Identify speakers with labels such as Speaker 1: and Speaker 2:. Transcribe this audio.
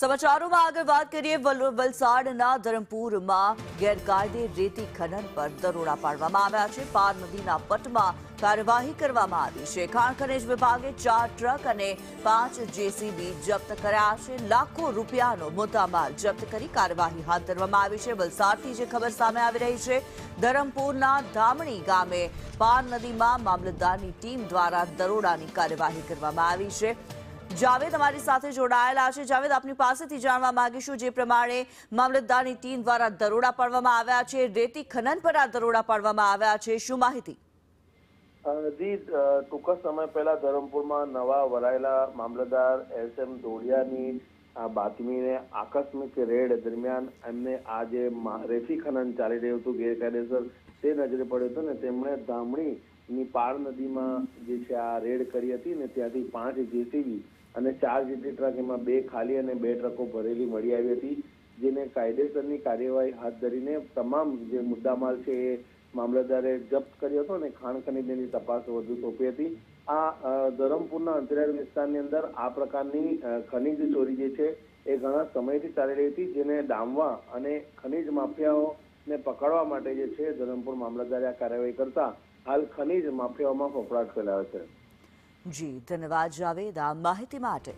Speaker 1: સમાચારોમાં આગળ વાત કરીએ વલસાડના ધરમપુરમાં ગેરકાયદે રેતી ખનન પર દરોડા પાડવામાં આવ્યા છે। પાર નદીના પટમાં કાર્યવાહી કરવામાં આવી છે। ખાણ ખનીજ વિભાગે 4 ટ્રક અને 5 જેસીબી જપ્ત કર્યા છે। લાખો રૂપિયાનો મુદ્દામાલ જપ્ત કરી કાર્યવાહી હાથ ધરવામાં આવી છે। વલસાડથી જે ખબર સામે આવી રહી છે, ધરમપુરના ધામણી ગામે પાર નદીમાં મામલતદારની ટીમ દ્વારા દરોડાની કાર્યવાહી કરવામાં આવી છે। જાવેદ અમારી સાથે જોડાયેલા છે। જાવેદ, આપની પાસેથી જાણવા માંગીશું, જે પ્રમાણે મામલતદારની ટીમ દ્વારા દરોડા પાડવામાં આવ્યા છે, રેતી ખનન પર આ દરોડા પાડવામાં આવ્યા છે, શું માહિતી?
Speaker 2: જી, ટૂંક સમય પહેલા ધરમપુરમાં નવા વરાયેલા મામલતદાર SM ધોળિયાની બાતમીને આકસ્મિક રેડ દરમિયાન એમને આ જે રેતી ખનન ચાલી રહ્યું હતું ગેરકાયદેસર, તે નજરે પડ્યું હતું ને તેમણે ધામણીની પાર નદીમાં જે છે આ રેડ કરી હતી ને ત્યાંથી 5 જેસીબી અને 4 જેટલી ટ્રક, એમાં 2 ખાલી અને 2 ટ્રકો ભરેલી મળી આવી હતી, જેને કાયદેસરની કાર્યવાહી હાથ ધરીને તમામ જે મુદ્દામાલ છે એ મામલતદારે જપ્ત કર્યો હતો અને ખાણ ખનીજની તપાસ વધુ સોંપી હતી। આ ધરમપુરના અંતરિયાળ વિસ્તારની અંદર આ પ્રકારની ખનીજ ચોરી જે છે એ ઘણા સમયથી ચાલી રહી હતી, જેને ડામવા અને ખનીજ માફિયાઓને પકડવા માટે જે છે ધરમપુર મામલતદારે આ કાર્યવાહી કરતા હાલ ખનીજ માફિયાઓમાં ફફડાટ ફેલાયો છે।
Speaker 1: જી, ધન્યવાદ જાવેદ આ માહિતી માટે।